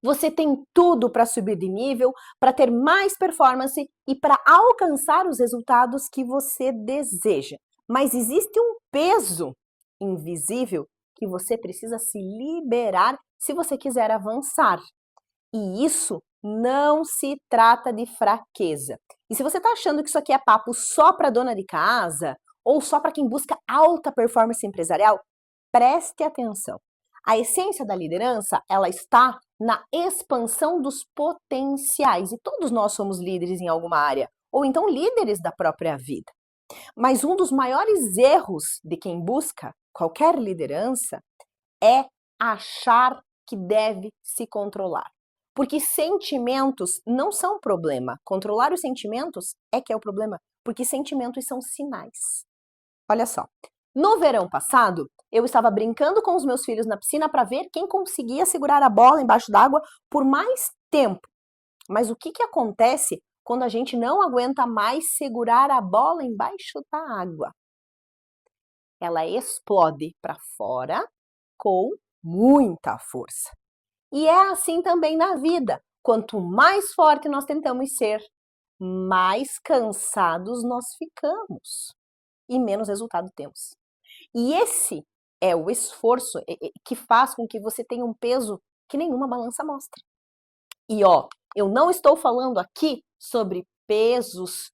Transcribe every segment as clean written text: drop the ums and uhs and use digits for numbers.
Você tem tudo para subir de nível, para ter mais performance e para alcançar os resultados que você deseja. Mas existe um peso invisível que você precisa se liberar se você quiser avançar. E isso não se trata de fraqueza. E se você está achando que isso aqui é papo só para dona de casa ou só para quem busca alta performance empresarial, preste atenção. A essência da liderança, ela está na expansão dos potenciais. E todos nós somos líderes em alguma área, ou então líderes da própria vida. Mas um dos maiores erros de quem busca qualquer liderança é achar que deve se controlar. Porque sentimentos não são problema. Controlar os sentimentos é que é o problema, porque sentimentos são sinais. Olha só, no verão passado, eu estava brincando com os meus filhos na piscina para ver quem conseguia segurar a bola embaixo d'água por mais tempo. Mas o que acontece quando a gente não aguenta mais segurar a bola embaixo da água? Ela explode para fora com muita força. E é assim também na vida. Quanto mais forte nós tentamos ser, mais cansados nós ficamos e menos resultado temos. E esse é o esforço que faz com que você tenha um peso que nenhuma balança mostra. E ó, eu não estou falando aqui sobre pesos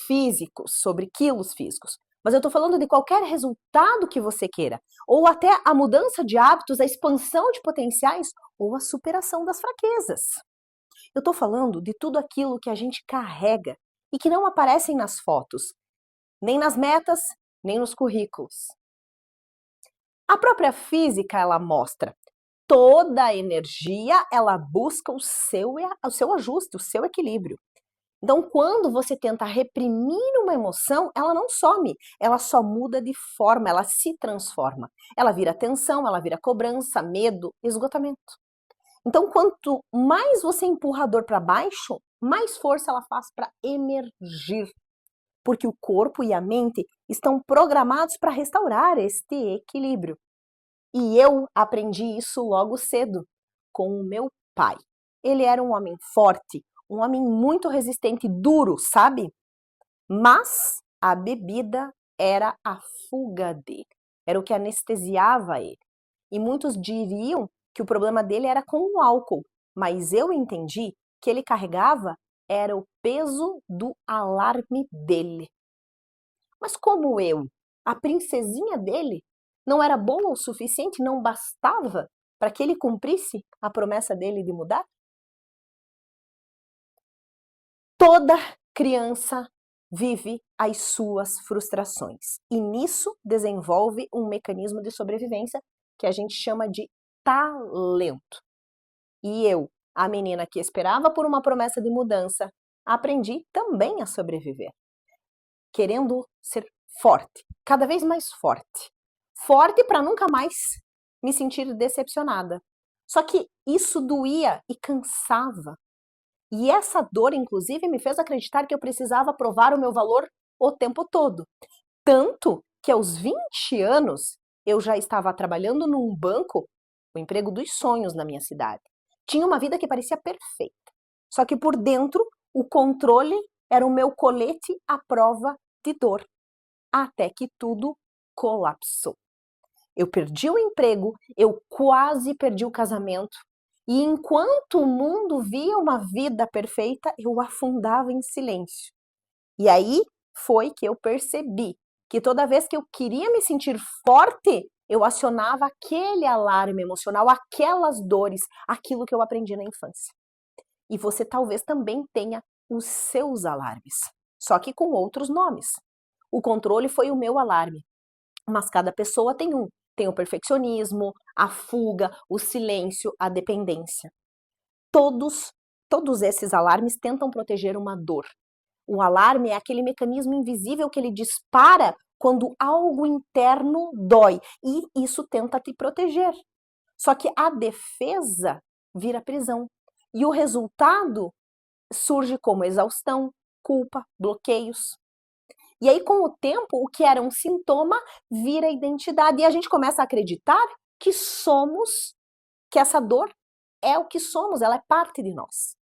físicos, sobre quilos físicos, mas eu estou falando de qualquer resultado que você queira, ou até a mudança de hábitos, a expansão de potenciais ou a superação das fraquezas. Eu estou falando de tudo aquilo que a gente carrega e que não aparecem nas fotos, nem nas metas, nem nos currículos. A própria física, ela mostra toda a energia, ela busca o seu ajuste, o seu equilíbrio. Então, quando você tenta reprimir uma emoção, ela não some, ela só muda de forma, ela se transforma. Ela vira tensão, ela vira cobrança, medo, esgotamento. Então, quanto mais você empurra a dor para baixo, mais força ela faz para emergir. Porque o corpo e a mente estão programados para restaurar este equilíbrio. E eu aprendi isso logo cedo, com o meu pai. Ele era um homem forte, um homem muito resistente, duro, sabe? Mas a bebida era a fuga dele, era o que anestesiava ele. E muitos diriam que o problema dele era com o álcool, mas eu entendi que ele carregava era o peso do alarme dele. Mas como eu, a princesinha dele, não era boa o suficiente, não bastava para que ele cumprisse a promessa dele de mudar? Toda criança vive as suas frustrações e nisso desenvolve um mecanismo de sobrevivência que a gente chama de talento. E eu, a menina que esperava por uma promessa de mudança, aprendi também a sobreviver, querendo ser forte, cada vez mais forte. Forte para nunca mais me sentir decepcionada. Só que isso doía e cansava. E essa dor, inclusive, me fez acreditar que eu precisava provar o meu valor o tempo todo. Tanto que aos 20 anos eu já estava trabalhando num banco, o emprego dos sonhos na minha cidade. Tinha uma vida que parecia perfeita. Só que por dentro, o controle era o meu colete à prova de dor. Até que tudo colapsou. Eu perdi o emprego, eu quase perdi o casamento. E enquanto o mundo via uma vida perfeita, eu afundava em silêncio. E aí foi que eu percebi que toda vez que eu queria me sentir forte, eu acionava aquele alarme emocional, aquelas dores, aquilo que eu aprendi na infância. E você talvez também tenha os seus alarmes, só que com outros nomes. O controle foi o meu alarme, mas cada pessoa tem um. Tem o perfeccionismo, a fuga, o silêncio, a dependência. Todos esses alarmes tentam proteger uma dor. O alarme é aquele mecanismo invisível que ele dispara quando algo interno dói e isso tenta te proteger. Só que a defesa vira prisão e o resultado surge como exaustão, culpa, bloqueios. E aí, com o tempo, o que era um sintoma vira identidade. E a gente começa a acreditar que somos, que essa dor é o que somos, ela é parte de nós.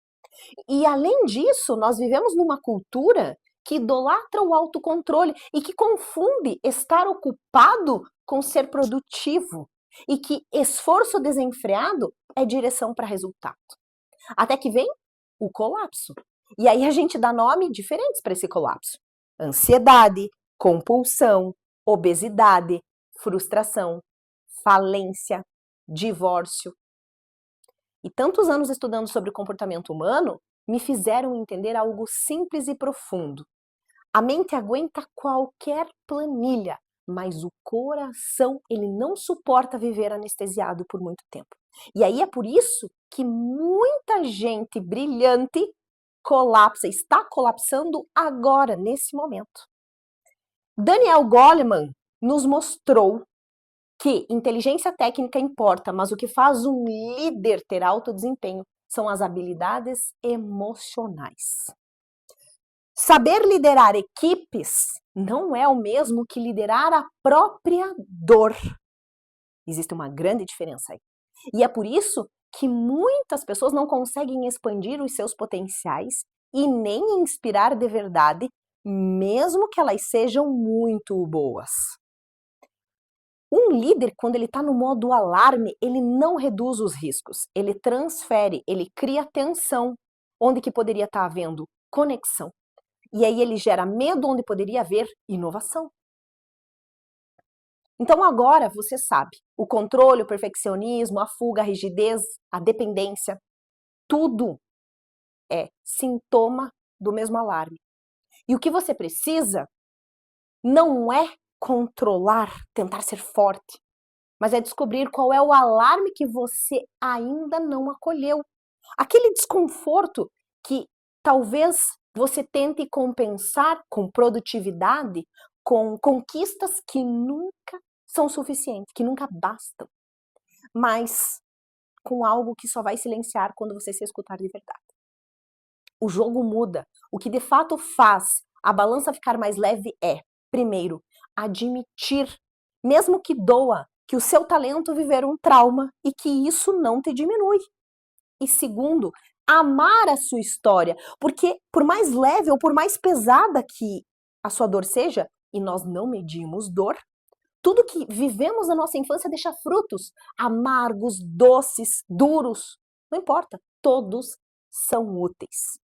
E além disso, nós vivemos numa cultura que idolatra o autocontrole e que confunde estar ocupado com ser produtivo e que esforço desenfreado é direção para resultado. Até que vem o colapso. E aí a gente dá nome diferentes para esse colapso: ansiedade, compulsão, obesidade, frustração, falência, divórcio. E tantos anos estudando sobre o comportamento humano me fizeram entender algo simples e profundo. A mente aguenta qualquer planilha, mas o coração, ele não suporta viver anestesiado por muito tempo. E aí é por isso que muita gente brilhante colapsa, está colapsando agora, nesse momento. Daniel Goleman nos mostrou que inteligência técnica importa, mas o que faz um líder ter alto desempenho são as habilidades emocionais. Saber liderar equipes não é o mesmo que liderar a própria dor. Existe uma grande diferença aí. E é por isso que muitas pessoas não conseguem expandir os seus potenciais e nem inspirar de verdade, mesmo que elas sejam muito boas. Um líder, quando ele está no modo alarme, ele não reduz os riscos, ele transfere, ele cria tensão, onde que poderia estar havendo conexão. E aí ele gera medo onde poderia haver inovação. Então agora você sabe, o controle, o perfeccionismo, a fuga, a rigidez, a dependência, tudo é sintoma do mesmo alarme. E o que você precisa não é controlar, tentar ser forte, mas é descobrir qual é o alarme que você ainda não acolheu. Aquele desconforto que talvez você tente compensar com produtividade, com conquistas que nunca são suficientes, que nunca bastam, mas com algo que só vai silenciar quando você se escutar de verdade. O jogo muda. O que de fato faz a balança ficar mais leve é, primeiro, admitir, mesmo que doa, que o seu talento viver um trauma e que isso não te diminui. E segundo, amar a sua história, porque por mais leve ou por mais pesada que a sua dor seja, e nós não medimos dor, tudo que vivemos na nossa infância deixa frutos amargos, doces, duros, não importa, todos são úteis.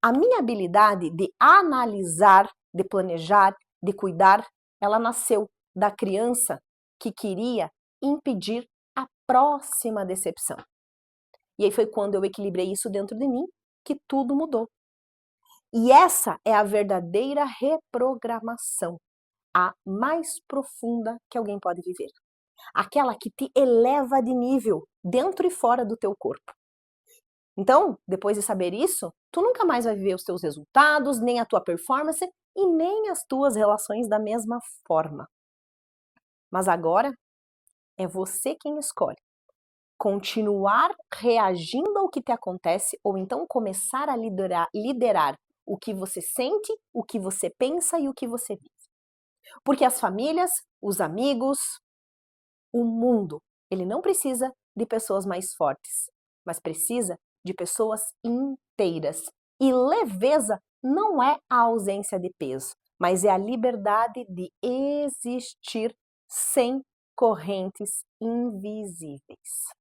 A minha habilidade de analisar, de planejar, de cuidar, ela nasceu da criança que queria impedir a próxima decepção. E aí foi quando eu equilibrei isso dentro de mim que tudo mudou. E essa é a verdadeira reprogramação, a mais profunda que alguém pode viver. Aquela que te eleva de nível dentro e fora do teu corpo. Então, depois de saber isso, tu nunca mais vai viver os teus resultados, nem a tua performance e nem as tuas relações da mesma forma. Mas agora é você quem escolhe continuar reagindo ao que te acontece ou então começar a liderar o que você sente, o que você pensa e o que você vive. Porque as famílias, os amigos, o mundo, ele não precisa de pessoas mais fortes, mas precisa de pessoas inteiras. E leveza não é a ausência de peso, mas é a liberdade de existir sem correntes invisíveis.